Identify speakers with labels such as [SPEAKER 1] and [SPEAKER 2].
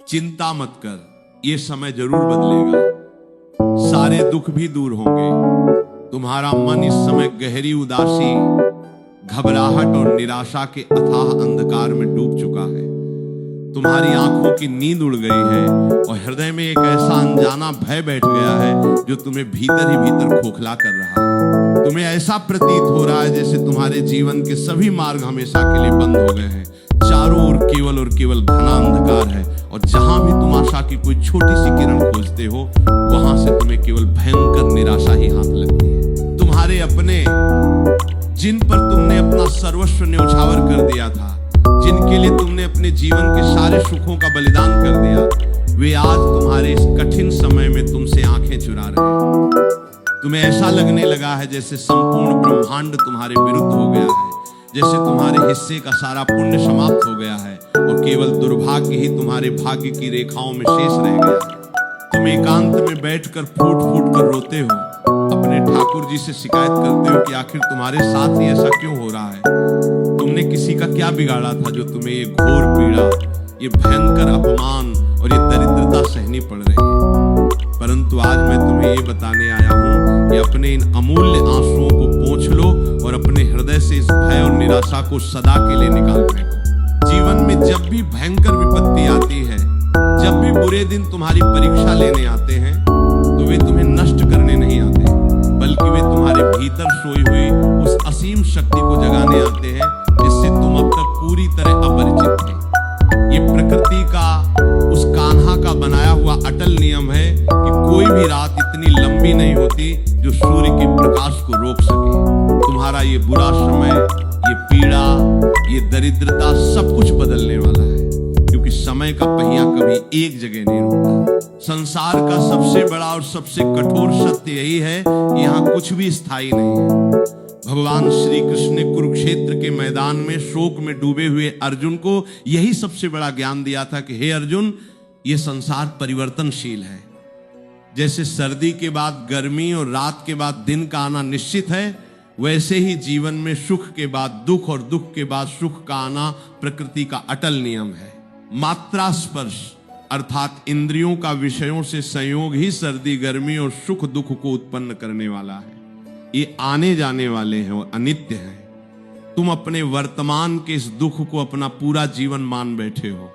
[SPEAKER 1] चिंता मत कर, ये समय जरूर बदलेगा, सारे दुख भी दूर होंगे। तुम्हारा मन इस समय गहरी उदासी, घबराहट और निराशा के अथाह अंधकार में डूब चुका है। तुम्हारी आंखों की नींद उड़ गई है और हृदय में एक ऐसा अनजाना भय बैठ गया है जो तुम्हें भीतर ही भीतर खोखला कर रहा है। तुम्हें ऐसा प्रतीत हो रहा है जैसे तुम्हारे जीवन के सभी मार्ग हमेशा के लिए बंद हो गए हैं। चारों ओर केवल और केवल घना अंधकार है और जहां भी तुम आशा की कोई छोटी सी किरण खोजते हो, वहां से तुम्हें केवल भयंकर निराशा ही हाथ लगती है। तुम्हारे अपने, जिन पर तुमने अपना सर्वस्व न्यौछावर कर दिया था, जिनके लिए तुमने अपने जीवन के सारे सुखों का बलिदान कर दिया, वे आज तुम्हारे इस कठिन समय में तुमसे आंखें चुरा रहे हैं। तुम्हें ऐसा लगने लगा है जैसे संपूर्ण ब्रह्मांड तुम्हारे विरुद्ध हो गया है, जैसे तुम्हारे हिस्से का सारा पुण्य समाप्त हो गया है और केवल दुर्भाग्य ही तुम्हारे भाग्य की रेखाओं में शेष रह गया है। तुम एकांत में बैठकर फूट फूट कर रोते हो, अपने ठाकुर जी से शिकायत करते हो कि आखिर तुम्हारे साथ ही ऐसा क्यों हो रहा है। तुमने किसी का क्या बिगाड़ा था जो तुम्हें ये घोर पीड़ा, ये भयंकर अपमान और ये दरिद्रता सहनी पड़ रही है। परंतु आज मैं तुम्हें ये बताने आया हूं कि अपने इन अमूल्य आंसुओं को पोंछ लो और अपने हृदय से इस भय और निराशा को सदा के लिए निकाल फेंको। जीवन में जब भी भयंकर विपत्ति आती है, जब भी बुरे दिन तुम्हारी परीक्षा लेने आते हैं, तो वे तुम्हें नष्ट करने नहीं आते, बल्कि वे तुम्हारे भीतर सोई हुई उस असीम शक्ति को जगाने आते हैं जिससे तुम अब तक पूरी तरह अपरिचित थे। ये प्रकृति का, उस कान्हा का बनाया हुआ अटल नियम है कि कोई भी रात इतनी लंबी नहीं होती जो सूर्य के प्रकाश को रोक सके। तुम्हारा ये बुरा समय, ये पीड़ा, ये दरिद्रता सब कुछ बदलने वाला है, क्योंकि समय का पहिया कभी एक जगह नहीं रुकता। संसार का सबसे बड़ा और सबसे कठोर सत्य यही है कि यहाँ कुछ भी स्थायी नहीं है। भगवान श्री कृष्ण ने कुरुक्षेत्र के मैदान में शोक में डूबे हुए अर्जुन को यही सबसे बड़ा ज्ञान दिया था कि हे अर्जुन, ये संसार परिवर्तनशील है। जैसे सर्दी के बाद गर्मी और रात के बाद दिन का आना निश्चित है, वैसे ही जीवन में सुख के बाद दुख और दुख के बाद सुख का आना प्रकृति का अटल नियम है। मात्रा स्पर्श अर्थात इंद्रियों का विषयों से संयोग ही सर्दी गर्मी और सुख दुख को उत्पन्न करने वाला है। ये आने जाने वाले हैं और अनित्य हैं। तुम अपने वर्तमान के इस दुख को अपना पूरा जीवन मान बैठे हो।